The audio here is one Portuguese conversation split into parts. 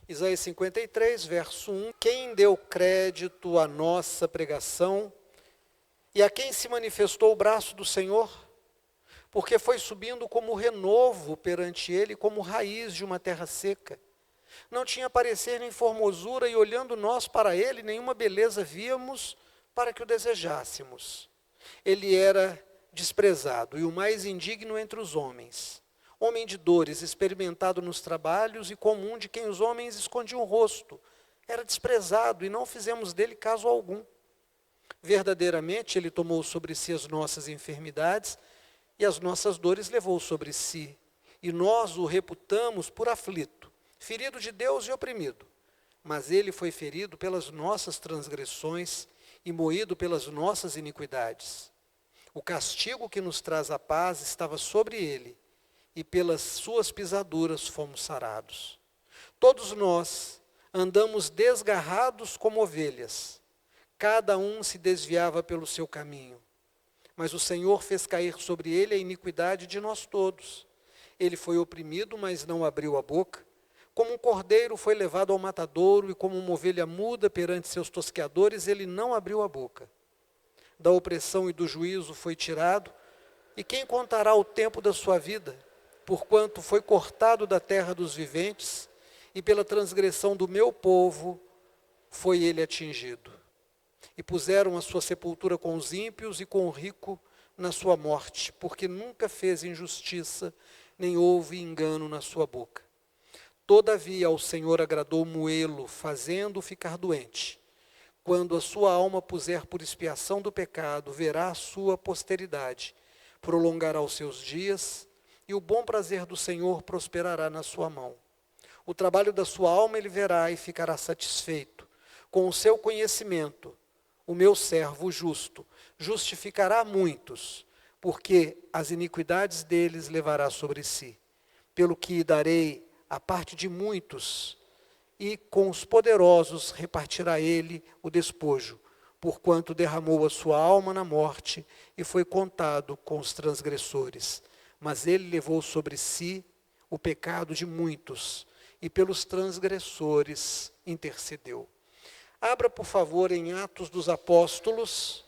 Isaías 53, verso 1. Quem deu crédito à nossa pregação e a quem se manifestou o braço do Senhor? Porque foi subindo como renovo perante ele, como raiz de uma terra seca. Não tinha parecer nem formosura, e olhando nós para ele, nenhuma beleza víamos para que o desejássemos. Ele era desprezado e o mais indigno entre os homens. Homem de dores, experimentado nos trabalhos e comum de quem os homens escondiam o rosto. Era desprezado e não fizemos dele caso algum. Verdadeiramente ele tomou sobre si as nossas enfermidades e as nossas dores levou sobre si. E nós o reputamos por aflito, ferido de Deus e oprimido. Mas ele foi ferido pelas nossas transgressões e moído pelas nossas iniquidades. O castigo que nos traz a paz estava sobre ele, e pelas suas pisaduras fomos sarados. Todos nós andamos desgarrados como ovelhas, cada um se desviava pelo seu caminho. Mas o Senhor fez cair sobre ele a iniquidade de nós todos. Ele foi oprimido, mas não abriu a boca. Como um cordeiro foi levado ao matadouro, e como uma ovelha muda perante seus tosqueadores, ele não abriu a boca. Da opressão e do juízo foi tirado, e quem contará o tempo da sua vida? Porquanto foi cortado da terra dos viventes, e pela transgressão do meu povo foi ele atingido. E puseram a sua sepultura com os ímpios e com o rico na sua morte, porque nunca fez injustiça, nem houve engano na sua boca. Todavia ao Senhor agradou moê-lo, fazendo-o ficar doente. Quando a sua alma puser por expiação do pecado, verá a sua posteridade, prolongará os seus dias, e o bom prazer do Senhor prosperará na sua mão. O trabalho da sua alma ele verá e ficará satisfeito. Com o seu conhecimento, o meu servo justo justificará muitos, porque as iniquidades deles levará sobre si. Pelo que darei a parte de muitos, e com os poderosos repartirá ele o despojo, porquanto derramou a sua alma na morte e foi contado com os transgressores. Mas ele levou sobre si o pecado de muitos, e pelos transgressores intercedeu. Abra, por favor, em Atos dos Apóstolos,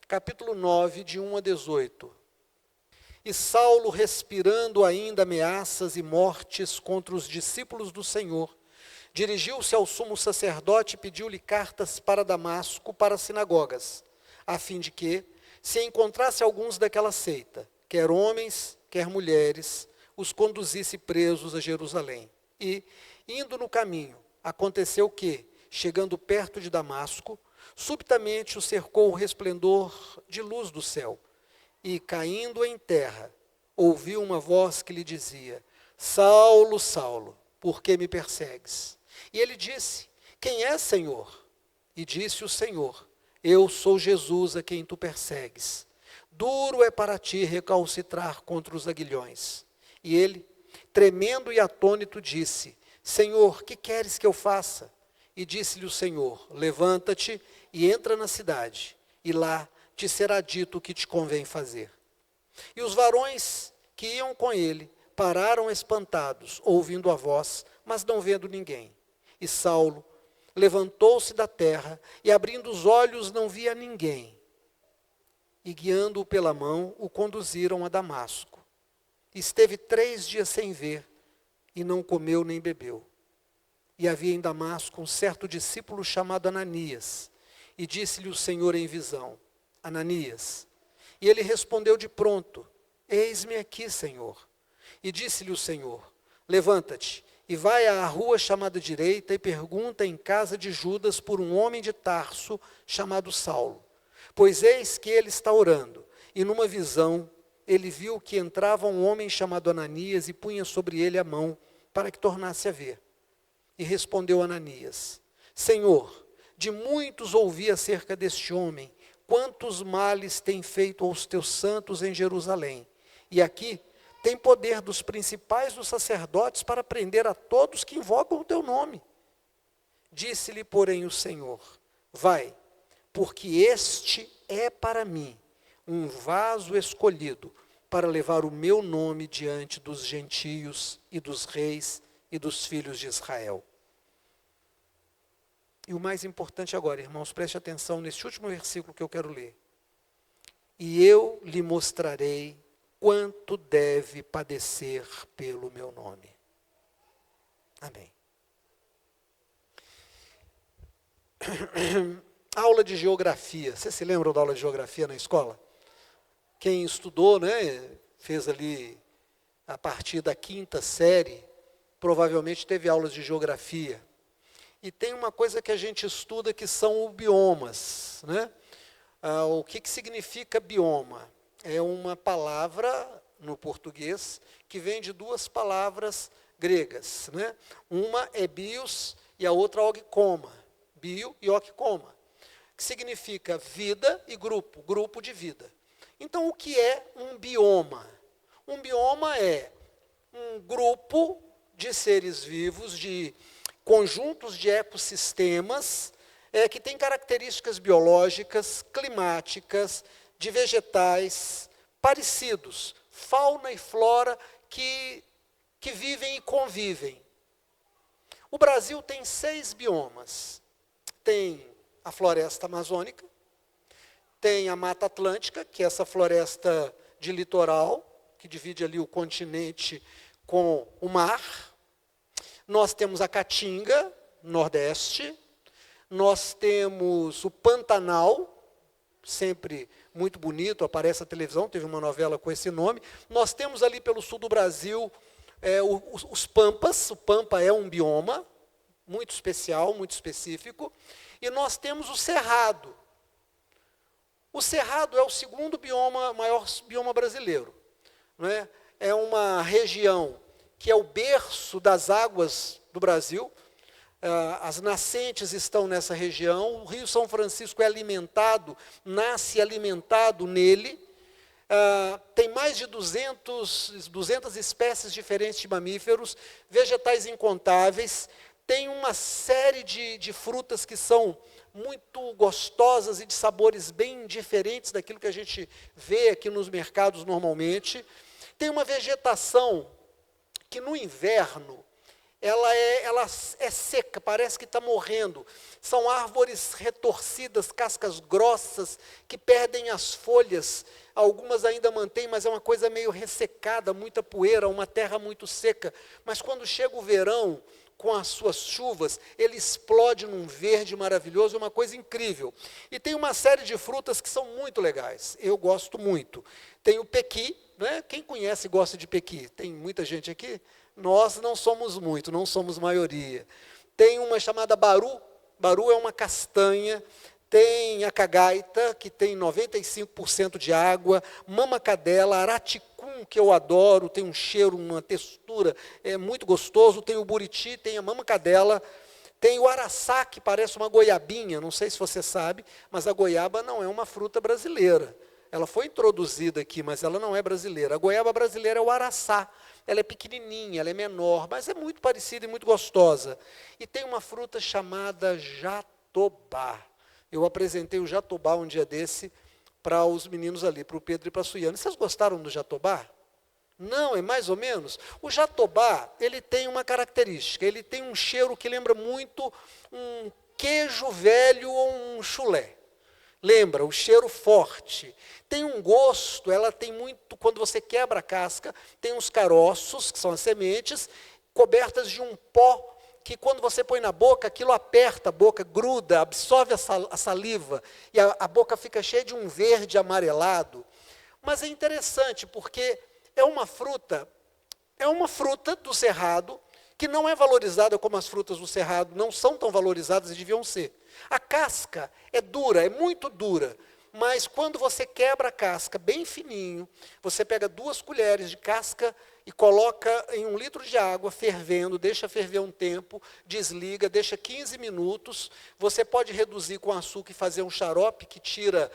capítulo 9, de 1 a 18. E Saulo, respirando ainda ameaças e mortes contra os discípulos do Senhor, dirigiu-se ao sumo sacerdote e pediu-lhe cartas para Damasco, para as sinagogas, a fim de que, se encontrasse alguns daquela seita, quer homens, quer mulheres, os conduzisse presos a Jerusalém. E, indo no caminho, aconteceu que, chegando perto de Damasco, subitamente o cercou o resplendor de luz do céu, e, caindo em terra, ouviu uma voz que lhe dizia: Saulo, Saulo, por que me persegues? E ele disse: Quem é, Senhor? E disse o Senhor: Eu sou Jesus a quem tu persegues. Duro é para ti recalcitrar contra os aguilhões. E ele, tremendo e atônito, disse: Senhor, que queres que eu faça? E disse-lhe o Senhor: Levanta-te e entra na cidade, e lá te será dito o que te convém fazer. E os varões que iam com ele pararam espantados, ouvindo a voz, mas não vendo ninguém. E Saulo levantou-se da terra, e abrindo os olhos não via ninguém. E guiando-o pela mão, o conduziram a Damasco. Esteve 3 dias sem ver, e não comeu nem bebeu. E havia em Damasco um certo discípulo chamado Ananias, e disse-lhe o Senhor em visão: Ananias. E ele respondeu de pronto: Eis-me aqui, Senhor. E disse-lhe o Senhor: Levanta-te, e vai à rua chamada Direita, e pergunta em casa de Judas por um homem de Tarso, chamado Saulo. Pois eis que ele está orando, e numa visão ele viu que entrava um homem chamado Ananias, e punha sobre ele a mão, para que tornasse a ver. E respondeu Ananias: Senhor, de muitos ouvi acerca deste homem, quantos males tem feito aos teus santos em Jerusalém. E aqui tem poder dos principais dos sacerdotes para prender a todos que invocam o teu nome. Disse-lhe, porém, o Senhor: Vai, porque este é para mim um vaso escolhido para levar o meu nome diante dos gentios e dos reis e dos filhos de Israel. E o mais importante agora, irmãos, preste atenção nesse último versículo que eu quero ler. E eu lhe mostrarei quanto deve padecer pelo meu nome. Amém. Aula de geografia. Vocês se lembram da aula de geografia na escola? Quem estudou, né, fez ali a partir da 5ª série, provavelmente teve aulas de geografia. E tem uma coisa que a gente estuda que são os biomas, né? O que significa bioma? É uma palavra no português que vem de 2 palavras gregas, né? Uma é bios e a outra oikoma. Bio e oikoma, que significa vida e grupo, grupo de vida. Então, o que é um bioma? Um bioma é um grupo de seres vivos, de conjuntos de ecossistemas, que tem características biológicas, climáticas, de vegetais parecidos, fauna e flora que vivem e convivem. O Brasil tem 6 biomas. Tem a floresta amazônica, tem a Mata Atlântica, que é essa floresta de litoral, que divide ali o continente com o mar. Nós temos a Caatinga, Nordeste. Nós temos o Pantanal, sempre muito bonito, aparece na televisão, teve uma novela com esse nome. Nós temos ali pelo sul do Brasil os Pampas. O Pampa é um bioma muito especial, muito específico. E nós temos o Cerrado. O Cerrado é o 2º maior bioma brasileiro. Não é? É uma região que é o berço das águas do Brasil. As nascentes estão nessa região. O Rio São Francisco é alimentado, nasce alimentado nele. Tem mais de 200 espécies diferentes de mamíferos, vegetais incontáveis. Tem uma série de frutas que são muito gostosas e de sabores bem diferentes daquilo que a gente vê aqui nos mercados normalmente. Tem uma vegetação que no inverno ela é seca, parece que está morrendo. São árvores retorcidas, cascas grossas, que perdem as folhas. Algumas ainda mantêm, mas é uma coisa meio ressecada, muita poeira, uma terra muito seca. Mas quando chega o verão, com as suas chuvas, ele explode num verde maravilhoso, é uma coisa incrível. E tem uma série de frutas que são muito legais, eu gosto muito. Tem o pequi, né? Quem conhece e gosta de pequi? Tem muita gente aqui? Nós não somos muito, não somos maioria. Tem uma chamada baru, baru é uma castanha. Tem a cagaita, que tem 95% de água, mamacadela, araticum, que eu adoro, tem um cheiro, uma textura, é muito gostoso. Tem o buriti, tem a mamacadela, tem o araçá, que parece uma goiabinha, não sei se você sabe, mas a goiaba não é uma fruta brasileira. Ela foi introduzida aqui, mas ela não é brasileira. A goiaba brasileira é o araçá. Ela é pequenininha, ela é menor, mas é muito parecida e muito gostosa. E tem uma fruta chamada jatobá. Eu apresentei o jatobá um dia desse para os meninos ali, para o Pedro e para a Suiane. Vocês gostaram do jatobá? Não, é mais ou menos. O jatobá, ele tem uma característica, ele tem um cheiro que lembra muito um queijo velho ou um chulé. Lembra, o cheiro forte. Tem um gosto, ela tem muito, quando você quebra a casca, tem uns caroços, que são as sementes, cobertas de um pó, que quando você põe na boca, aquilo aperta a boca, gruda, absorve a saliva, e a boca fica cheia de um verde amarelado. Mas é interessante, porque é uma fruta do cerrado, que não é valorizada como as frutas do cerrado, não são tão valorizadas e deviam ser. A casca é dura, é muito dura, mas quando você quebra a casca bem fininho, você pega 2 colheres de casca e coloca em 1 litro de água fervendo, deixa ferver um tempo, desliga, deixa 15 minutos, você pode reduzir com açúcar e fazer um xarope que tira,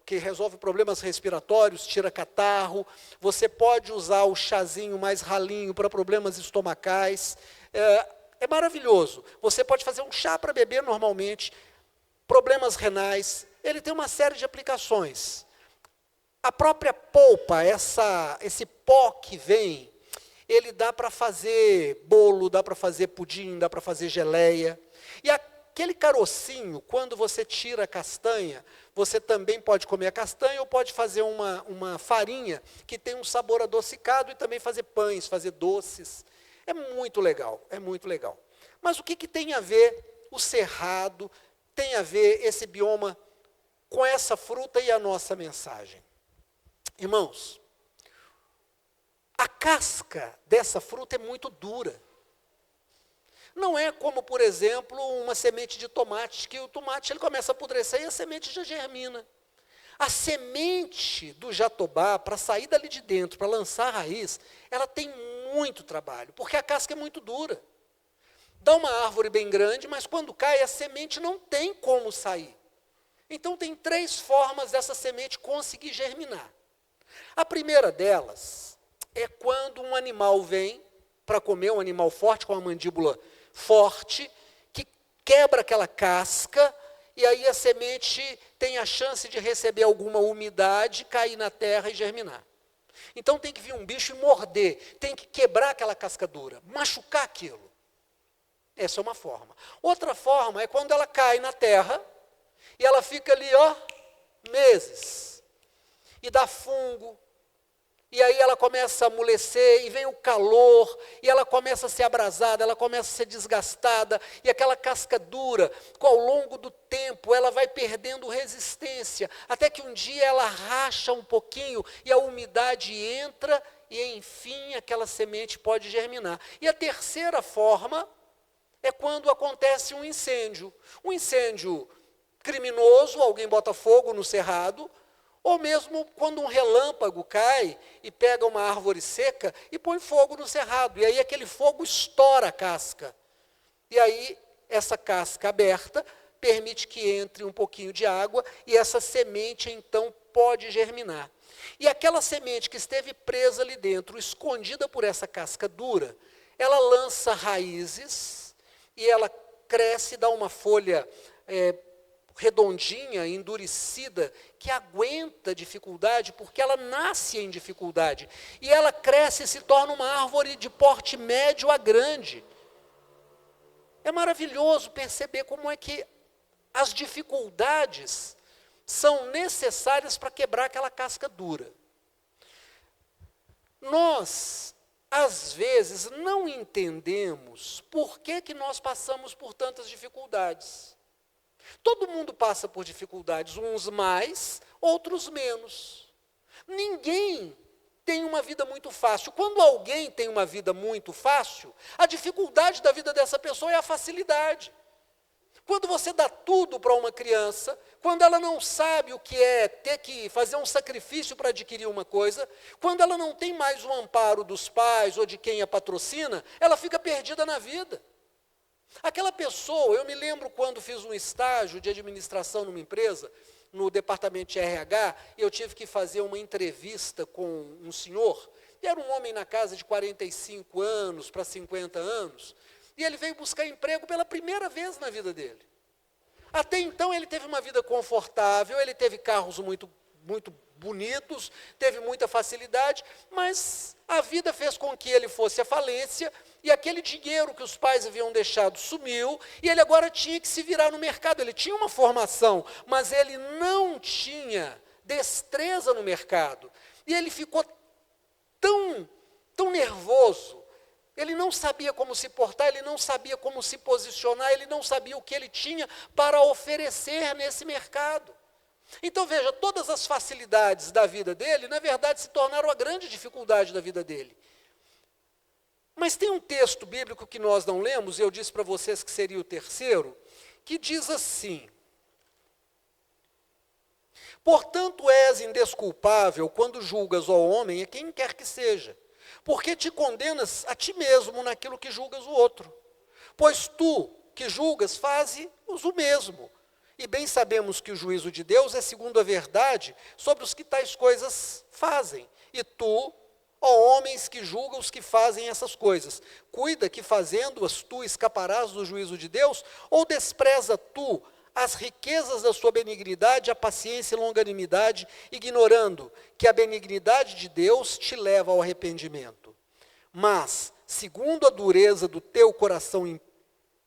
que resolve problemas respiratórios, tira catarro, você pode usar o chazinho mais ralinho para problemas estomacais, é maravilhoso. Você pode fazer um chá para beber normalmente, problemas renais, ele tem uma série de aplicações. A própria polpa, esse pó que vem, ele dá para fazer bolo, dá para fazer pudim, dá para fazer geleia. E a aquele carocinho, quando você tira a castanha, você também pode comer a castanha ou pode fazer uma farinha que tem um sabor adocicado e também fazer pães, fazer doces. É muito legal, é muito legal. Mas o que tem a ver o cerrado, tem a ver esse bioma com essa fruta e a nossa mensagem? Irmãos, a casca dessa fruta é muito dura. Não é como, por exemplo, uma semente de tomate, que o tomate ele começa a apodrecer e a semente já germina. A semente do jatobá, para sair dali de dentro, para lançar a raiz, ela tem muito trabalho, porque a casca é muito dura. Dá uma árvore bem grande, mas quando cai, a semente não tem como sair. Então, tem 3 formas dessa semente conseguir germinar. A primeira delas é quando um animal vem para comer, um animal forte, com a mandíbula forte, que quebra aquela casca, e aí a semente tem a chance de receber alguma umidade, cair na terra e germinar. Então tem que vir um bicho e morder, tem que quebrar aquela casca dura, machucar aquilo. Essa é uma forma. Outra forma é quando ela cai na terra, e ela fica ali, meses, e dá fungo, e aí ela começa a amolecer, e vem o calor, e ela começa a ser abrasada, ela começa a ser desgastada, e aquela casca dura, ao longo do tempo, ela vai perdendo resistência, até que um dia ela racha um pouquinho, e a umidade entra, e enfim, aquela semente pode germinar. E a terceira forma é quando acontece um incêndio criminoso, alguém bota fogo no cerrado, ou mesmo quando um relâmpago cai e pega uma árvore seca e põe fogo no cerrado. E aí aquele fogo estoura a casca. E aí essa casca aberta permite que entre um pouquinho de água e essa semente então pode germinar. E aquela semente que esteve presa ali dentro, escondida por essa casca dura, ela lança raízes e ela cresce, dá uma folha redondinha, endurecida, que aguenta dificuldade, porque ela nasce em dificuldade. E ela cresce e se torna uma árvore de porte médio a grande. É maravilhoso perceber como é que as dificuldades são necessárias para quebrar aquela casca dura. Nós, às vezes, não entendemos por que nós passamos por tantas dificuldades. Todo mundo passa por dificuldades, uns mais, outros menos. Ninguém tem uma vida muito fácil. Quando alguém tem uma vida muito fácil, a dificuldade da vida dessa pessoa é a facilidade. Quando você dá tudo para uma criança, quando ela não sabe o que é ter que fazer um sacrifício para adquirir uma coisa, quando ela não tem mais o amparo dos pais ou de quem a patrocina, ela fica perdida na vida. Aquela pessoa, eu me lembro quando fiz um estágio de administração numa empresa, no departamento de RH, e eu tive que fazer uma entrevista com um senhor, que era um homem na casa de 45 anos para 50 anos, e ele veio buscar emprego pela primeira vez na vida dele. Até então ele teve uma vida confortável, ele teve carros muito bonitos, teve muita facilidade, mas a vida fez com que ele fosse à falência, e aquele dinheiro que os pais haviam deixado sumiu, e ele agora tinha que se virar no mercado. Ele tinha uma formação, mas ele não tinha destreza no mercado. E ele ficou tão nervoso, ele não sabia como se portar, ele não sabia como se posicionar, ele não sabia o que ele tinha para oferecer nesse mercado. Então veja, todas as facilidades da vida dele, na verdade, se tornaram a grande dificuldade da vida dele. Mas tem um texto bíblico que nós não lemos, e eu disse para vocês que seria o terceiro, que diz assim: portanto és indesculpável quando julgas ao homem, a quem quer que seja, porque te condenas a ti mesmo naquilo que julgas o outro. Pois tu, que julgas, fazes o mesmo. E bem sabemos que o juízo de Deus é segundo a verdade sobre os que tais coisas fazem. E tu, ó homens que julgam os que fazem essas coisas, cuida que fazendo-as tu escaparás do juízo de Deus, ou despreza tu as riquezas da sua benignidade, a paciência e longanimidade, ignorando que a benignidade de Deus te leva ao arrependimento. Mas, segundo a dureza do teu coração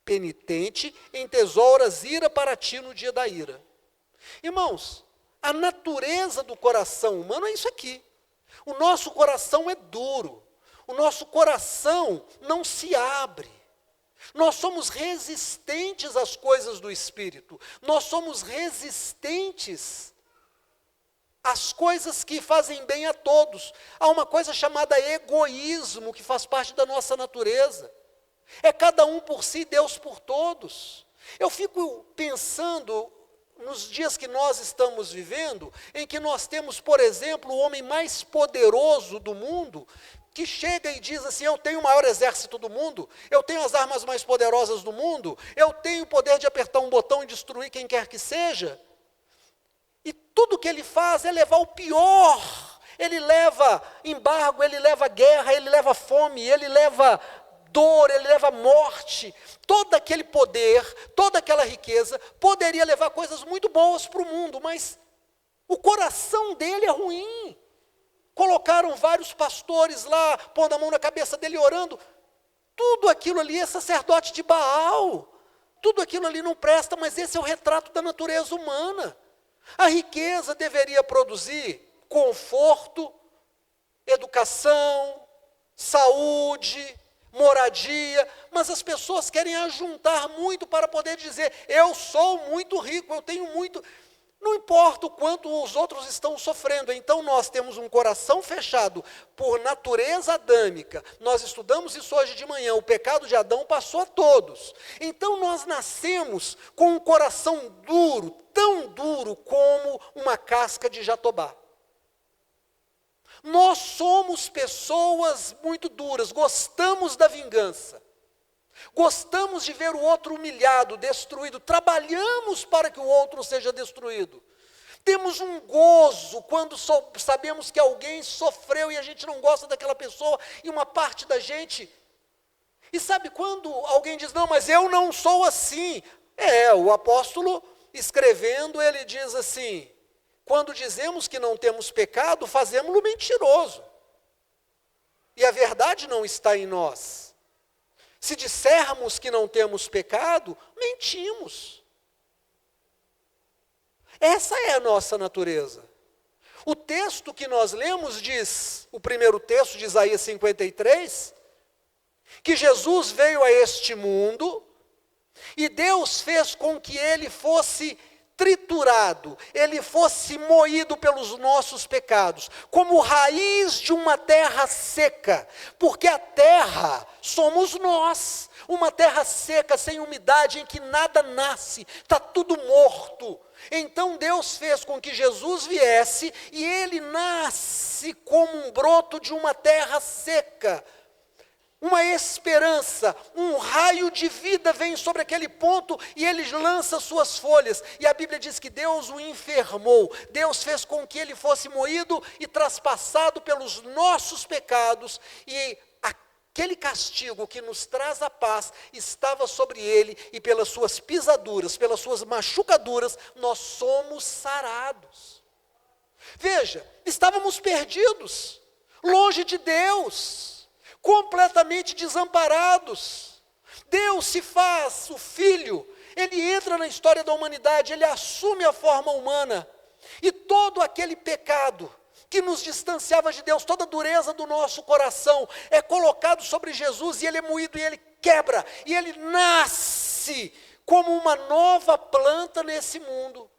penitente, entesouras ira para ti no dia da ira. Irmãos, a natureza do coração humano é isso aqui. O nosso coração é duro. O nosso coração não se abre. Nós somos resistentes às coisas do Espírito. Nós somos resistentes às coisas que fazem bem a todos. Há uma coisa chamada egoísmo, que faz parte da nossa natureza. É cada um por si, Deus por todos. Eu fico pensando nos dias que nós estamos vivendo, em que nós temos, por exemplo, o homem mais poderoso do mundo, que chega e diz assim: eu tenho o maior exército do mundo, eu tenho as armas mais poderosas do mundo, eu tenho o poder de apertar um botão e destruir quem quer que seja. E tudo que ele faz é levar o pior. Ele leva embargo, ele leva guerra, ele leva fome, ele leva dor, ele leva morte. Todo aquele poder, toda aquela riqueza poderia levar coisas muito boas para o mundo, mas o coração dele é ruim. Colocaram vários pastores lá, pondo a mão na cabeça dele, orando. Tudo aquilo ali é sacerdote de Baal. Tudo aquilo ali não presta, mas esse é o retrato da natureza humana. A riqueza deveria produzir conforto, educação, saúde, moradia, mas as pessoas querem ajuntar muito para poder dizer: eu sou muito rico, eu tenho muito. Não importa o quanto os outros estão sofrendo. Então nós temos um coração fechado por natureza adâmica. Nós estudamos isso hoje de manhã. O pecado de Adão passou a todos. Então nós nascemos com um coração duro, tão duro como uma casca de jatobá. Nós somos pessoas muito duras, gostamos da vingança. Gostamos de ver o outro humilhado, destruído. Trabalhamos para que o outro seja destruído. Temos um gozo quando sabemos que alguém sofreu e a gente não gosta daquela pessoa, e uma parte da gente. E sabe quando alguém diz: não, mas eu não sou assim. O apóstolo escrevendo, ele diz assim: quando dizemos que não temos pecado, fazemos-lo mentiroso. E a verdade não está em nós. Se dissermos que não temos pecado, mentimos. Essa é a nossa natureza. O texto que nós lemos diz, o primeiro texto de Isaías 53, que Jesus veio a este mundo e Deus fez com que ele fosse triturado, ele fosse moído pelos nossos pecados, como raiz de uma terra seca, porque a terra somos nós, uma terra seca, sem umidade, em que nada nasce, está tudo morto. Então Deus fez com que Jesus viesse, e ele nasce como um broto de uma terra seca, uma esperança, um raio de vida vem sobre aquele ponto e ele lança suas folhas. E a Bíblia diz que Deus o enfermou. Deus fez com que ele fosse moído e traspassado pelos nossos pecados. E aquele castigo que nos traz a paz estava sobre ele. E pelas suas pisaduras, pelas suas machucaduras, nós somos sarados. Veja, estávamos perdidos, longe de Deus, completamente desamparados. Deus se faz o Filho, ele entra na história da humanidade, ele assume a forma humana, e todo aquele pecado que nos distanciava de Deus, toda a dureza do nosso coração, é colocado sobre Jesus, e ele é moído, e ele quebra, e ele nasce como uma nova planta nesse mundo.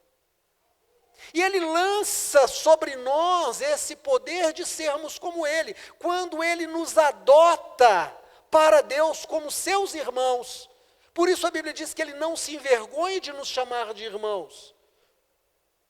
E ele lança sobre nós esse poder de sermos como ele, quando ele nos adota para Deus como seus irmãos. Por isso a Bíblia diz que ele não se envergonha de nos chamar de irmãos.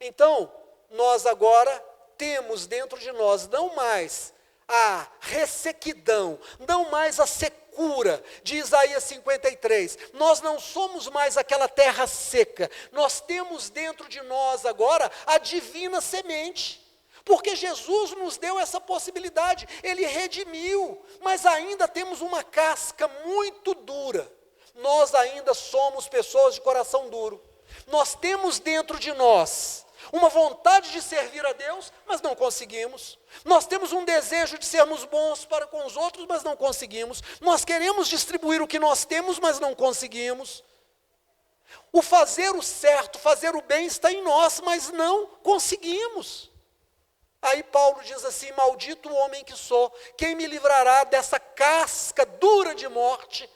Então, nós agora temos dentro de nós não mais a ressequidão, não mais a secura de Isaías 53. Nós não somos mais aquela terra seca. Nós temos dentro de nós agora a divina semente. Porque Jesus nos deu essa possibilidade. Ele redimiu, mas ainda temos uma casca muito dura. Nós ainda somos pessoas de coração duro. Nós temos dentro de nós uma vontade de servir a Deus, mas não conseguimos. Nós temos um desejo de sermos bons para com os outros, mas não conseguimos. Nós queremos distribuir o que nós temos, mas não conseguimos. O fazer o certo, fazer o bem está em nós, mas não conseguimos. Aí Paulo diz assim: maldito o homem que sou, quem me livrará dessa casca dura de morte?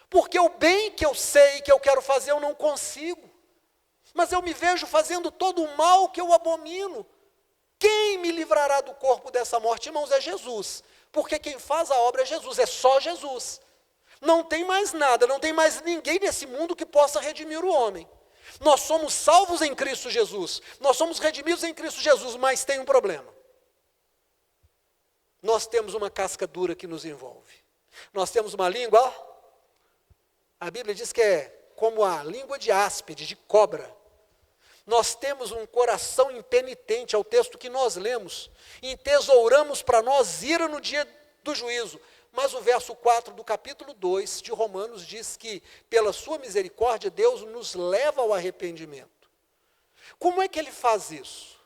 Porque o bem que eu sei que eu quero fazer, eu não consigo. Mas eu me vejo fazendo todo o mal que eu abomino. Quem me livrará do corpo dessa morte? Irmãos, é Jesus. Porque quem faz a obra é Jesus, é só Jesus. Não tem mais nada, não tem mais ninguém nesse mundo que possa redimir o homem. Nós somos salvos em Cristo Jesus, nós somos redimidos em Cristo Jesus, mas tem um problema. Nós temos uma casca dura que nos envolve. Nós temos uma língua, ó, a Bíblia diz que é como a língua de áspide, de cobra. Nós temos um coração impenitente, é o texto que nós lemos. Entesouramos para nós ira no dia do juízo. Mas o verso 4 do capítulo 2 de Romanos diz que, pela sua misericórdia, Deus nos leva ao arrependimento. Como é que ele faz isso?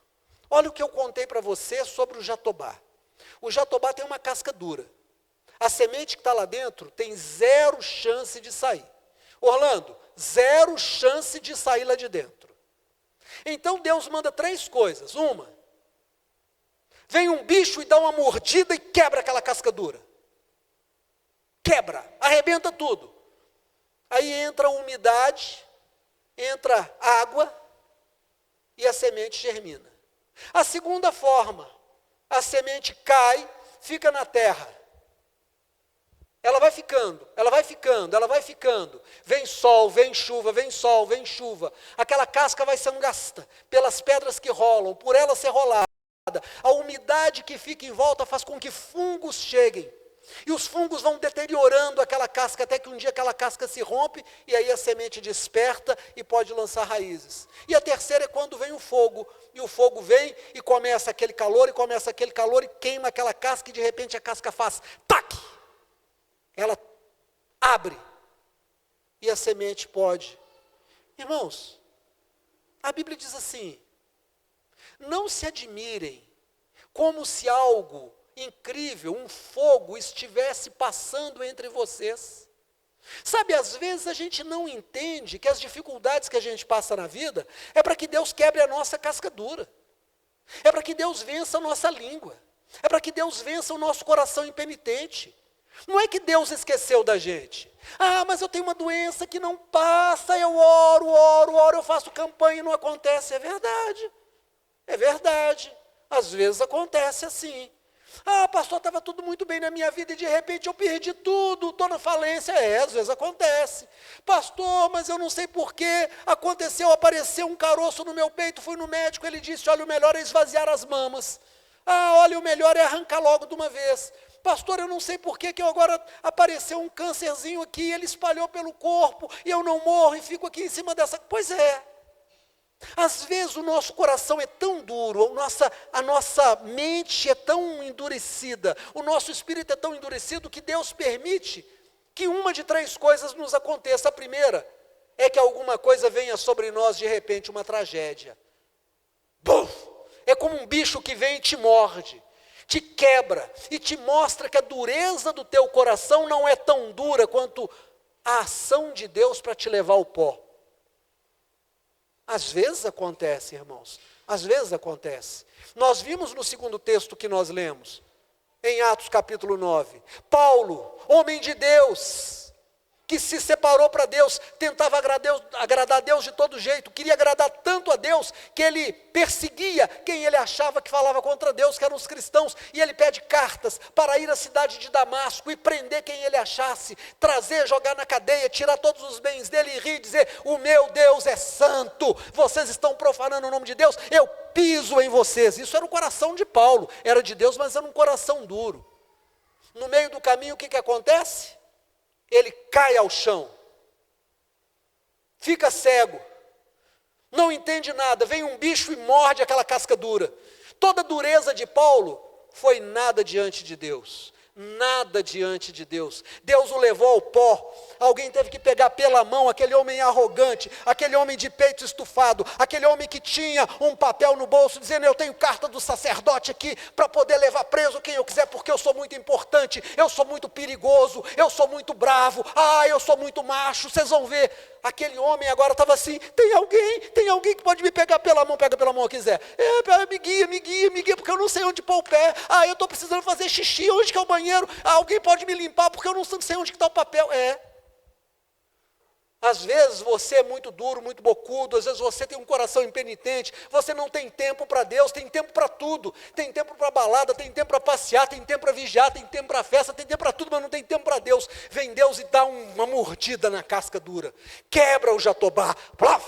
Olha o que eu contei para você sobre o jatobá. O jatobá tem uma casca dura. A semente que está lá dentro tem 0 chance de sair. Orlando, 0 chance de sair lá de dentro. Então Deus manda 3 coisas. Uma, vem um bicho e dá uma mordida e quebra aquela casca dura. Quebra, arrebenta tudo. Aí entra a umidade, entra água e a semente germina. A segunda forma, a semente cai, fica na terra. Ela vai ficando, ela vai ficando, ela vai ficando. Vem sol, vem chuva, vem sol, vem chuva. Aquela casca vai sendo gasta pelas pedras que rolam, por ela ser rolada. A umidade que fica em volta faz com que fungos cheguem. E os fungos vão deteriorando aquela casca até que um dia aquela casca se rompe e aí a semente desperta e pode lançar raízes. E a terceira é quando vem o fogo. E o fogo vem e começa aquele calor e queima aquela casca e de repente a casca faz tac! Ela abre e a semente pode. Irmãos, a Bíblia diz assim: não se admirem como se algo incrível, um fogo estivesse passando entre vocês. Sabe, às vezes a gente não entende que as dificuldades que a gente passa na vida é para que Deus quebre a nossa casca dura. É para que Deus vença a nossa língua. É para que Deus vença o nosso coração impenitente. Não é que Deus esqueceu da gente. Ah, mas eu tenho uma doença que não passa, eu oro, eu faço campanha e não acontece. É verdade. É verdade. Às vezes acontece assim. Ah, pastor, estava tudo muito bem na minha vida e de repente eu perdi tudo, estou na falência. É, às vezes acontece. Pastor, mas eu não sei porquê, apareceu um caroço no meu peito, fui no médico, ele disse, olha, o melhor é esvaziar as mamas. Ah, olha, o melhor é arrancar logo de uma vez. Pastor, eu não sei porquê que agora apareceu um câncerzinho aqui, ele espalhou pelo corpo, e eu não morro e fico aqui em cima dessa... Pois é. Às vezes o nosso coração é tão duro, a nossa mente é tão endurecida, o nosso espírito é tão endurecido que Deus permite que uma de 3 coisas nos aconteça. A primeira é que alguma coisa venha sobre nós de repente, uma tragédia. Bum! É como um bicho que vem e te morde, te quebra e te mostra que a dureza do teu coração não é tão dura quanto a ação de Deus para te levar ao pó. Às vezes acontece, irmãos, às vezes acontece. Nós vimos no segundo texto que nós lemos, em Atos capítulo 9, Paulo, homem de Deus, que se separou para Deus, tentava agradar a Deus de todo jeito, queria agradar tanto a Deus, que ele perseguia quem ele achava que falava contra Deus, que eram os cristãos, e ele pede cartas para ir à cidade de Damasco e prender quem ele achasse, trazer, jogar na cadeia, tirar todos os bens dele e rir e dizer, o meu Deus é santo, vocês estão profanando o nome de Deus, eu piso em vocês. Isso era o coração de Paulo, era de Deus, mas era um coração duro. No meio do caminho, o que acontece? Ele cai ao chão, fica cego, não entende nada, vem um bicho e morde aquela casca dura. Toda a dureza de Paulo foi nada diante de Deus. nada diante de Deus. Deus o levou ao pó. Alguém teve que pegar pela mão aquele homem arrogante, aquele homem de peito estufado, aquele homem que tinha um papel no bolso dizendo: eu tenho carta do sacerdote aqui para poder levar preso quem eu quiser, porque eu sou muito importante, eu sou muito perigoso, eu sou muito bravo, eu sou muito macho. Vocês vão ver. Aquele homem agora estava assim: tem alguém que pode me pegar pela mão, pega pela mão que quiser. Me guia, porque eu não sei onde pôr o pé. Eu estou precisando fazer xixi, onde que é o banheiro? Alguém pode me limpar, porque eu não sei onde que está o papel. Às vezes você é muito duro, muito bocudo, às vezes você tem um coração impenitente, você não tem tempo para Deus, tem tempo para tudo, tem tempo para balada, tem tempo para passear, tem tempo para vigiar, tem tempo para festa, tem tempo para tudo, mas não tem tempo para Deus. Vem Deus e dá uma mordida na casca dura, quebra o jatobá, plaf!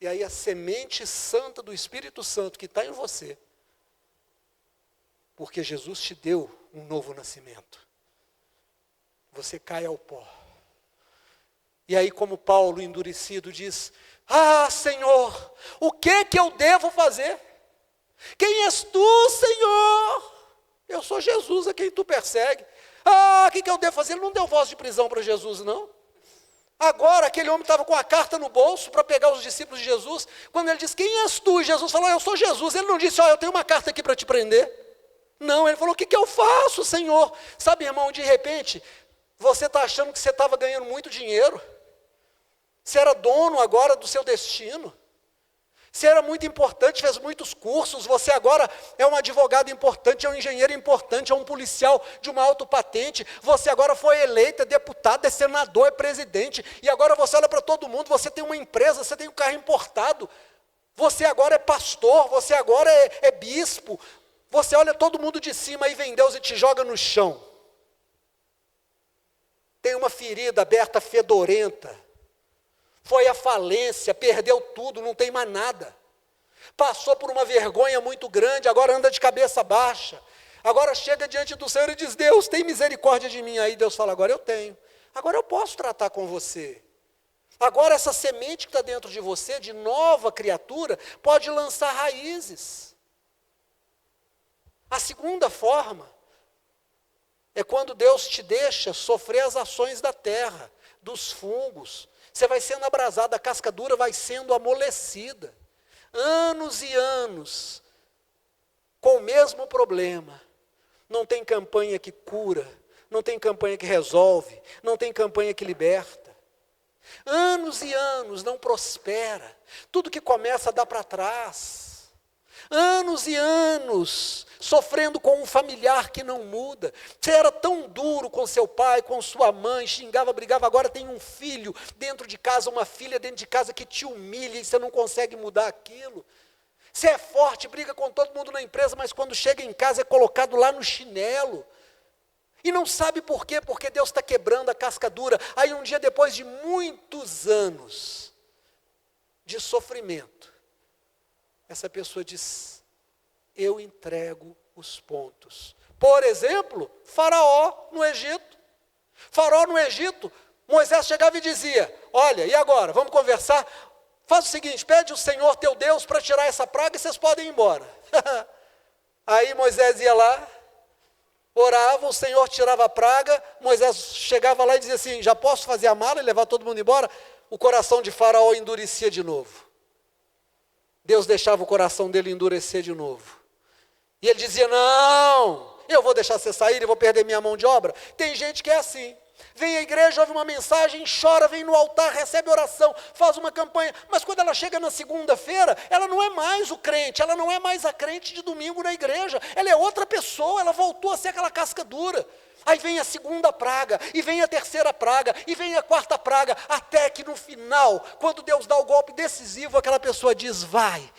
E aí a semente santa do Espírito Santo que está em você, porque Jesus te deu um novo nascimento, você cai ao pó. E aí, como Paulo, endurecido, diz: Senhor, o que eu devo fazer? Quem és tu, Senhor? Eu sou Jesus a quem tu persegue. O que eu devo fazer? Ele não deu voz de prisão para Jesus, não. Agora, aquele homem estava com a carta no bolso para pegar os discípulos de Jesus. Quando ele disse: quem és tu? E Jesus falou: eu sou Jesus. Ele não disse: eu tenho uma carta aqui para te prender. Não, ele falou: o que eu faço, Senhor? Sabe, irmão, de repente, você está achando que você estava ganhando muito dinheiro. Você era dono agora do seu destino. Você era muito importante, fez muitos cursos. Você agora é um advogado importante, é um engenheiro importante, é um policial de uma alta patente. Você agora foi eleito, é deputado, é senador, é presidente. E agora você olha para todo mundo, você tem uma empresa, você tem um carro importado. Você agora é pastor, você agora é bispo. Você olha todo mundo de cima e vem Deus e te joga no chão. Tem uma ferida aberta, fedorenta. Foi à falência, perdeu tudo, não tem mais nada. Passou por uma vergonha muito grande, agora anda de cabeça baixa. Agora chega diante do Senhor e diz: Deus, tem misericórdia de mim. Aí Deus fala: agora eu tenho. Agora eu posso tratar com você. Agora essa semente que está dentro de você, de nova criatura, pode lançar raízes. A segunda forma é quando Deus te deixa sofrer as ações da terra, dos fungos. Você vai sendo abrasado, a casca dura vai sendo amolecida. Anos e anos, com o mesmo problema. Não tem campanha que cura, não tem campanha que resolve, não tem campanha que liberta. Anos e anos, não prospera. Tudo que começa dá para trás. Anos e anos, sofrendo com um familiar que não muda. Você era tão duro com seu pai, com sua mãe, xingava, brigava, agora tem um filho dentro de casa, uma filha dentro de casa que te humilha e você não consegue mudar aquilo. Você é forte, briga com todo mundo na empresa, mas quando chega em casa é colocado lá no chinelo. E não sabe por quê, porque Deus está quebrando a casca dura. Aí um dia, depois de muitos anos de sofrimento, essa pessoa diz: eu entrego os pontos. Por exemplo, Faraó no Egito. Faraó no Egito, Moisés chegava e dizia: olha, e agora? Vamos conversar? Faz o seguinte, pede o Senhor teu Deus para tirar essa praga e vocês podem ir embora. Aí Moisés ia lá, orava, o Senhor tirava a praga, Moisés chegava lá e dizia assim: já posso fazer a mala e levar todo mundo embora? O coração de Faraó endurecia de novo. Deus deixava o coração dele endurecer de novo. E ele dizia: não, eu vou deixar você sair e vou perder minha mão de obra. Tem gente que é assim. Vem à igreja, ouve uma mensagem, chora, vem no altar, recebe oração, faz uma campanha. Mas quando ela chega na segunda-feira, ela não é mais o crente, ela não é mais a crente de domingo na igreja. Ela é outra pessoa, ela voltou a ser aquela casca dura. Aí vem a segunda praga, e vem a terceira praga, e vem a quarta praga, até que no final, quando Deus dá o golpe decisivo, aquela pessoa diz: vai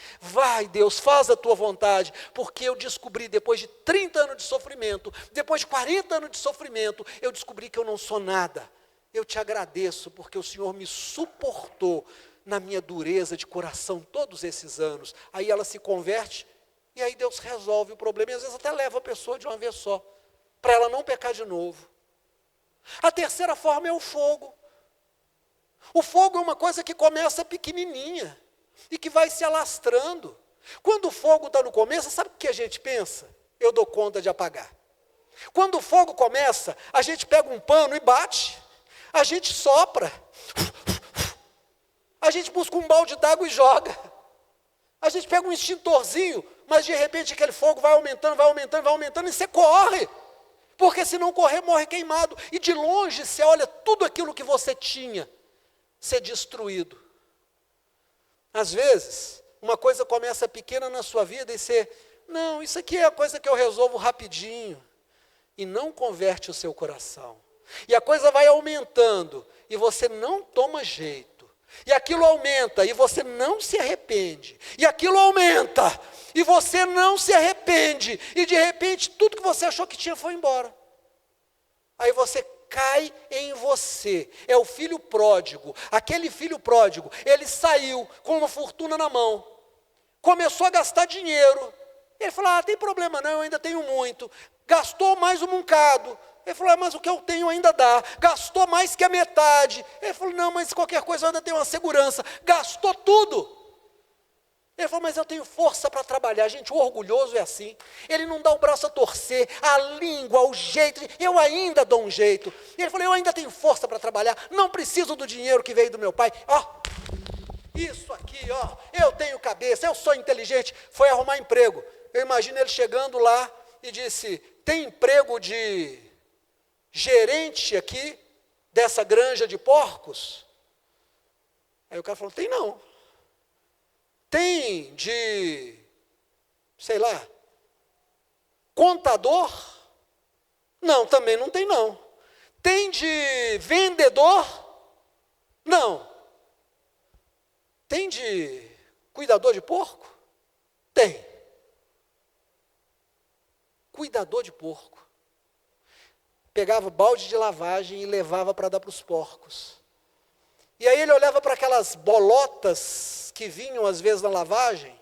Deus, faz a tua vontade, porque eu descobri depois de 30 anos de sofrimento, depois de 40 anos de sofrimento, eu descobri que eu não sou nada. Eu te agradeço, porque o Senhor me suportou na minha dureza de coração todos esses anos. Aí ela se converte, e aí Deus resolve o problema, e às vezes até leva a pessoa de uma vez só, para ela não pecar de novo. A terceira forma é o fogo. O fogo é uma coisa que começa pequenininha e que vai se alastrando. Quando o fogo está no começo, sabe o que a gente pensa? Eu dou conta de apagar. Quando o fogo começa, a gente pega um pano e bate, a gente sopra, a gente busca um balde d'água e joga, a gente pega um extintorzinho, mas de repente aquele fogo vai aumentando, vai aumentando, vai aumentando, e você corre, porque se não correr, morre queimado, e de longe você olha tudo aquilo que você tinha ser destruído. Às vezes, uma coisa começa pequena na sua vida e você, não, isso aqui é a coisa que eu resolvo rapidinho, e não converte o seu coração. E a coisa vai aumentando, e você não toma jeito. E aquilo aumenta, e você não se arrepende. E aquilo aumenta, e você não se arrepende. E de repente, tudo que você achou que tinha foi embora. Aí você cai em você. É o filho pródigo. Aquele filho pródigo, ele saiu com uma fortuna na mão. Começou a gastar dinheiro. Ele falou, tem problema não, eu ainda tenho muito. Gastou mais um bocado. Ele falou, mas o que eu tenho ainda dá. Gastou mais que a metade. Ele falou, não, mas qualquer coisa eu ainda tenho uma segurança. Gastou tudo. Ele falou, mas eu tenho força para trabalhar. Gente, o orgulhoso é assim. Ele não dá o braço a torcer, a língua, o jeito. Eu ainda dou um jeito. Ele falou, eu ainda tenho força para trabalhar. Não preciso do dinheiro que veio do meu pai. Isso aqui, eu tenho cabeça, eu sou inteligente. Foi arrumar emprego. Eu imagino ele chegando lá e disse, tem emprego de gerente aqui, dessa granja de porcos? Aí o cara falou, tem não. Tem de, sei lá, contador? Não, também não tem não. Tem de vendedor? Não. Tem de cuidador de porco? Tem. Cuidador de porco. Pegava balde de lavagem e levava para dar para os porcos. E aí ele olhava para aquelas bolotas que vinham às vezes na lavagem,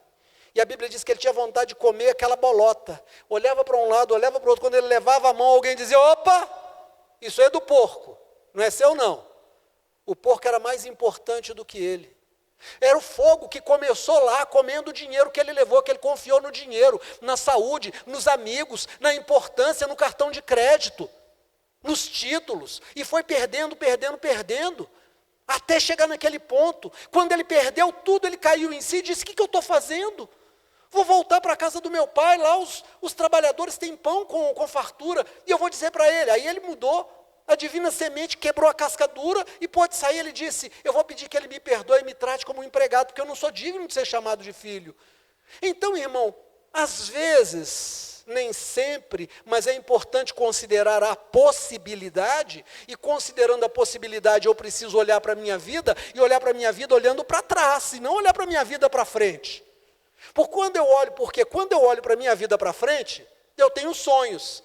e a Bíblia diz que ele tinha vontade de comer aquela bolota. Olhava para um lado, olhava para o outro, quando ele levava a mão, alguém dizia, opa, isso é do porco, não é seu não. O porco era mais importante do que ele. Era o fogo que começou lá, comendo o dinheiro que ele levou, que ele confiou no dinheiro, na saúde, nos amigos, na importância, no cartão de crédito, nos títulos, e foi perdendo, até chegar naquele ponto. Quando ele perdeu tudo, ele caiu em si e disse, o que eu estou fazendo? Vou voltar para a casa do meu pai, lá os trabalhadores têm pão com fartura, e eu vou dizer para ele. Aí ele mudou, a divina semente quebrou a casca dura e pôde sair. Ele disse, eu vou pedir que ele me perdoe e me trate como um empregado, porque eu não sou digno de ser chamado de filho. Então, irmão, às vezes, nem sempre, mas é importante considerar a possibilidade, e considerando a possibilidade, eu preciso olhar para a minha vida, e olhar para a minha vida olhando para trás, e não olhar para a minha vida para frente. Porque quando eu olho para a minha vida para frente, eu tenho sonhos.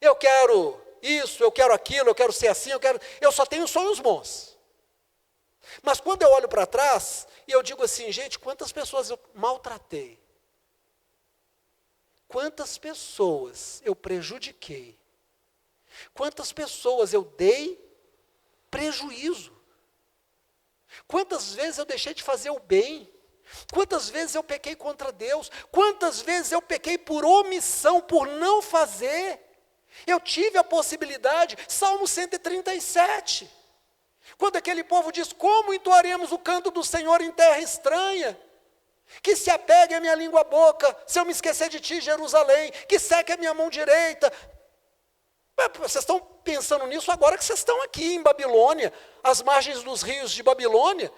Eu quero isso, eu quero aquilo, eu quero ser assim, eu só tenho sonhos bons. Mas quando eu olho para trás, e eu digo assim, gente, quantas pessoas eu maltratei? Quantas pessoas eu prejudiquei? Quantas pessoas eu dei prejuízo? Quantas vezes eu deixei de fazer o bem? Quantas vezes eu pequei contra Deus? Quantas vezes eu pequei por omissão, por não fazer? Eu tive a possibilidade, Salmo 137, quando aquele povo diz, como entoaremos o canto do Senhor em terra estranha? Que se apegue a minha língua boca, se eu me esquecer de ti, Jerusalém, que seque a minha mão direita. Vocês estão pensando nisso agora que vocês estão aqui em Babilônia, às margens dos rios de Babilônia,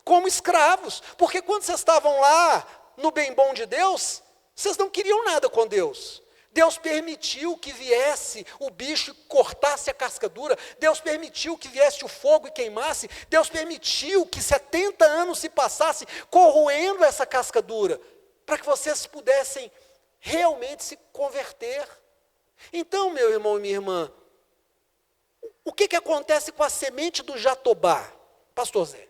como escravos, porque quando vocês estavam lá, no bem bom de Deus, vocês não queriam nada com Deus. Deus permitiu que viesse o bicho e cortasse a casca dura. Deus permitiu que viesse o fogo e queimasse. Deus permitiu que 70 anos se passassem corroendo essa casca dura, para que vocês pudessem realmente se converter. Então, meu irmão e minha irmã, o que acontece com a semente do jatobá? Pastor Zé.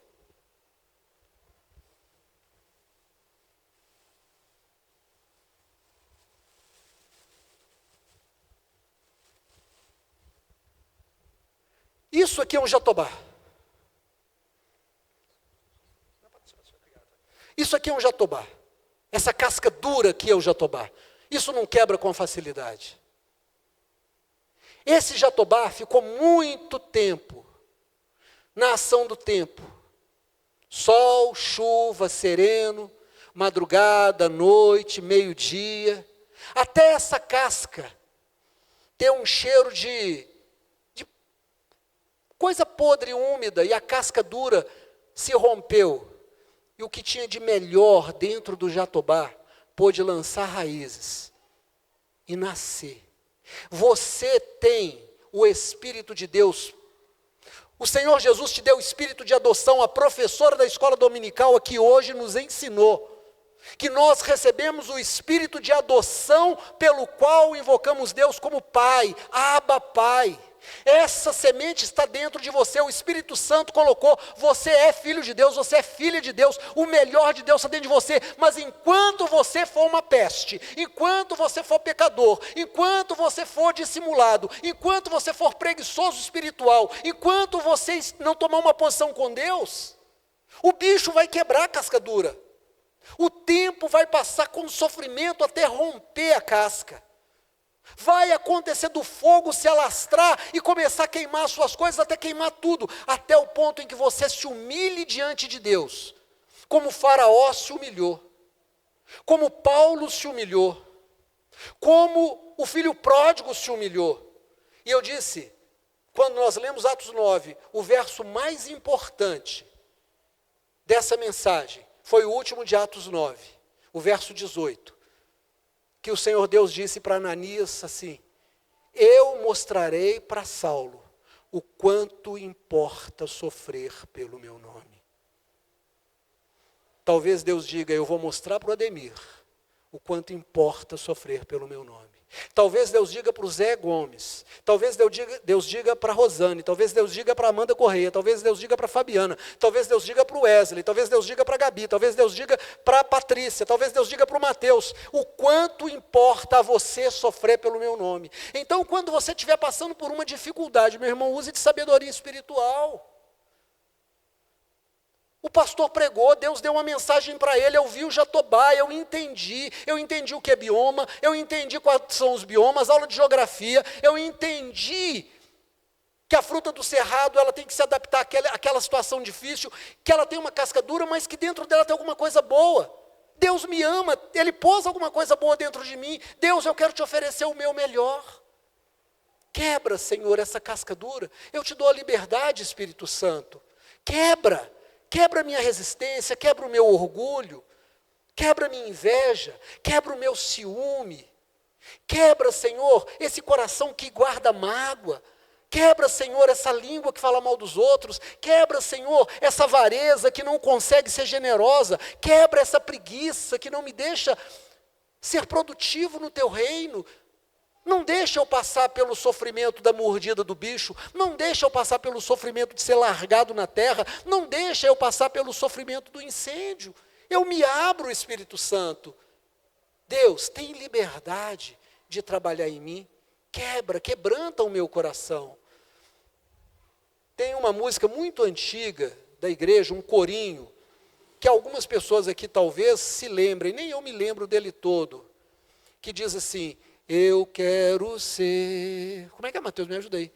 Isso aqui é um jatobá. Isso aqui é um jatobá. Essa casca dura aqui é o jatobá. Isso não quebra com facilidade. Esse Jatobá ficou muito tempo na ação do tempo. Sol, chuva, sereno, madrugada, noite, meio-dia. Até essa casca ter um cheiro de coisa podre e úmida, e a casca dura se rompeu. E o que tinha de melhor dentro do Jatobá pôde lançar raízes e nascer. Você tem o Espírito de Deus. O Senhor Jesus te deu o Espírito de adoção. A professora da escola dominical aqui hoje nos ensinou que nós recebemos o Espírito de adoção pelo qual invocamos Deus como Pai, Abba Pai. Essa semente está dentro de você, o Espírito Santo colocou, você é filho de Deus, você é filha de Deus, o melhor de Deus está dentro de você, mas enquanto você for uma peste, enquanto você for pecador, enquanto você for dissimulado, enquanto você for preguiçoso espiritual, enquanto você não tomar uma posição com Deus, o bicho vai quebrar a casca dura, o tempo vai passar com sofrimento até romper a casca. Vai acontecer do fogo se alastrar e começar a queimar as suas coisas, até queimar tudo, até o ponto em que você se humilhe diante de Deus, como Faraó se humilhou, como Paulo se humilhou, como o filho pródigo se humilhou. E eu disse, quando nós lemos Atos 9, o verso mais importante dessa mensagem foi o último de Atos 9, o verso 18. Que o Senhor Deus disse para Ananias assim: eu mostrarei para Saulo o quanto importa sofrer pelo meu nome. Talvez Deus diga: eu vou mostrar para o Ademir o quanto importa sofrer pelo meu nome. Talvez Deus diga para o Zé Gomes, talvez Deus diga para a Rosane, talvez Deus diga para a Amanda Correia, talvez Deus diga para a Fabiana, talvez Deus diga para o Wesley, talvez Deus diga para a Gabi, talvez Deus diga para a Patrícia, talvez Deus diga para o Mateus, o quanto importa a você sofrer pelo meu nome. Então, quando você estiver passando por uma dificuldade, meu irmão, use de sabedoria espiritual. O pastor pregou, Deus deu uma mensagem para ele, eu vi o Jatobá, eu entendi o que é bioma, eu entendi quais são os biomas, aula de geografia, eu entendi que a fruta do cerrado ela tem que se adaptar àquela situação difícil, que ela tem uma casca dura, mas que dentro dela tem alguma coisa boa. Deus me ama, Ele pôs alguma coisa boa dentro de mim, Deus, eu quero te oferecer o meu melhor. Quebra, Senhor, essa casca dura, eu te dou a liberdade, Espírito Santo, quebra a minha resistência, quebra o meu orgulho, quebra a minha inveja, quebra o meu ciúme, quebra, Senhor, esse coração que guarda mágoa, quebra, Senhor, essa língua que fala mal dos outros, quebra, Senhor, essa avareza que não consegue ser generosa, quebra essa preguiça que não me deixa ser produtivo no teu reino. Não deixa eu passar pelo sofrimento da mordida do bicho, não deixa eu passar pelo sofrimento de ser largado na terra, não deixa eu passar pelo sofrimento do incêndio. Eu me abro, Espírito Santo. Deus, tem liberdade de trabalhar em mim, quebranta o meu coração. Tem uma música muito antiga da igreja, um corinho, que algumas pessoas aqui talvez se lembrem, nem eu me lembro dele todo, que diz assim: eu quero ser... Como é que é, Mateus? Me ajuda aí.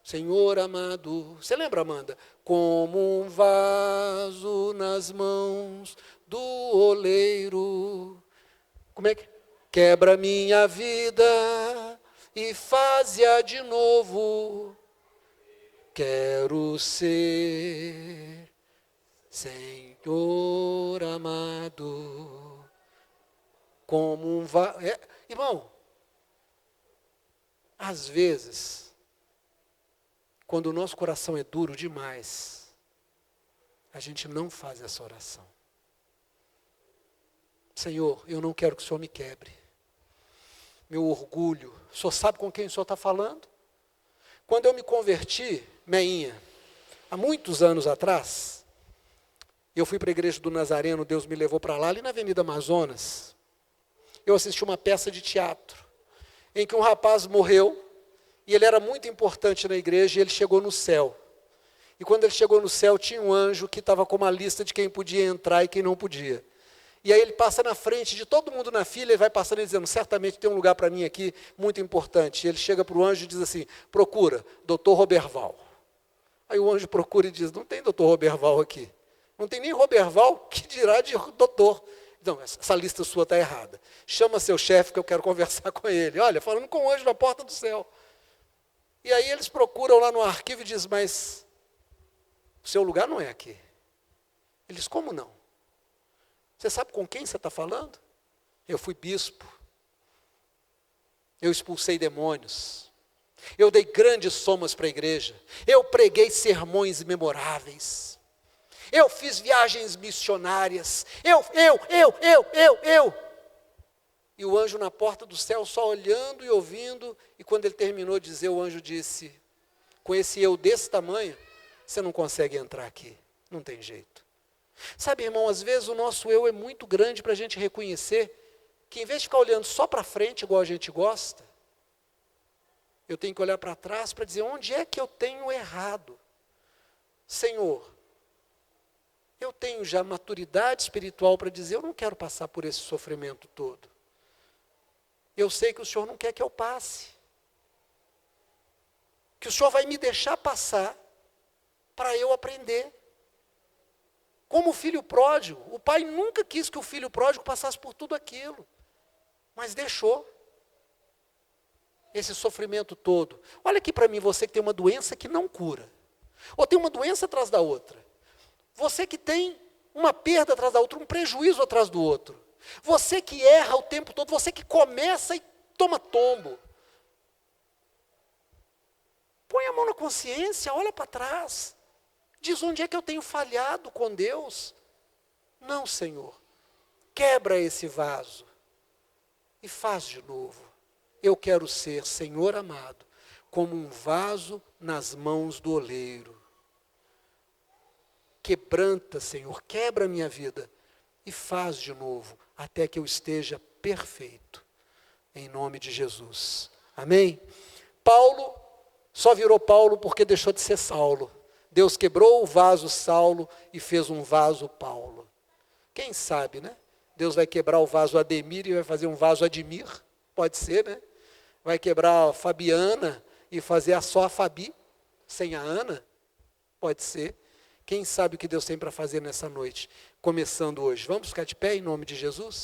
Senhor amado... Você lembra, Amanda? Como um vaso nas mãos do oleiro. Como é que... Quebra minha vida e faz-a de novo. Quero ser... Senhor amado... Como um vaso... Irmão, às vezes, quando o nosso coração é duro demais, a gente não faz essa oração. Senhor, eu não quero que o Senhor me quebre. Meu orgulho, o Senhor sabe com quem o Senhor está falando? Quando eu me converti, meinha, há muitos anos atrás, eu fui para a igreja do Nazareno, Deus me levou para lá, ali na Avenida Amazonas. Eu assisti uma peça de teatro, em que um rapaz morreu, e ele era muito importante na igreja, e ele chegou no céu. E quando ele chegou no céu, tinha um anjo que estava com uma lista de quem podia entrar e quem não podia. E aí ele passa na frente de todo mundo na fila, ele vai passando e dizendo, certamente tem um lugar para mim aqui muito importante. E ele chega para o anjo e diz assim, procura, doutor Roberval. Aí o anjo procura e diz, não tem doutor Roberval aqui. Não tem nem Roberval, que dirá de doutor. Não, essa lista sua está errada. Chama seu chefe que eu quero conversar com ele. Olha, falando com o anjo na porta do céu. E aí eles procuram lá no arquivo e dizem, mas o seu lugar não é aqui. Ele diz, como não? Você sabe com quem você está falando? Eu fui bispo. Eu expulsei demônios. Eu dei grandes somas para a igreja. Eu preguei sermões memoráveis. Eu fiz viagens missionárias. Eu. E o anjo na porta do céu só olhando e ouvindo. E quando ele terminou de dizer, o anjo disse, com esse eu desse tamanho, você não consegue entrar aqui. Não tem jeito. Sabe, irmão, às vezes o nosso eu é muito grande para a gente reconhecer que em vez de ficar olhando só para frente, igual a gente gosta, eu tenho que olhar para trás para dizer, onde é que eu tenho errado? Senhor, eu tenho já maturidade espiritual para dizer, eu não quero passar por esse sofrimento todo. Eu sei que o Senhor não quer que eu passe. Que o Senhor vai me deixar passar para eu aprender. Como o filho pródigo, o pai nunca quis que o filho pródigo passasse por tudo aquilo, mas deixou esse sofrimento todo. Olha aqui para mim, você que tem uma doença que não cura, ou tem uma doença atrás da outra, você que tem uma perda atrás da outra, um prejuízo atrás do outro, você que erra o tempo todo, você que começa e toma tombo, põe a mão na consciência, olha para trás, diz onde é que eu tenho falhado com Deus. Não, Senhor, quebra esse vaso e faz de novo. Eu quero ser, Senhor amado, como um vaso nas mãos do oleiro. Quebranta, Senhor, quebra a minha vida e faz de novo, até que eu esteja perfeito, em nome de Jesus. Amém? Paulo só virou Paulo porque deixou de ser Saulo. Deus quebrou o vaso Saulo e fez um vaso Paulo. Quem sabe, né? Deus vai quebrar o vaso Ademir e vai fazer um vaso Admir. Pode ser, né? Vai quebrar a Fabiana e fazer só a Fabi, sem a Ana. Pode ser. Quem sabe o que Deus tem para fazer nessa noite, começando hoje. Vamos ficar de pé em nome de Jesus?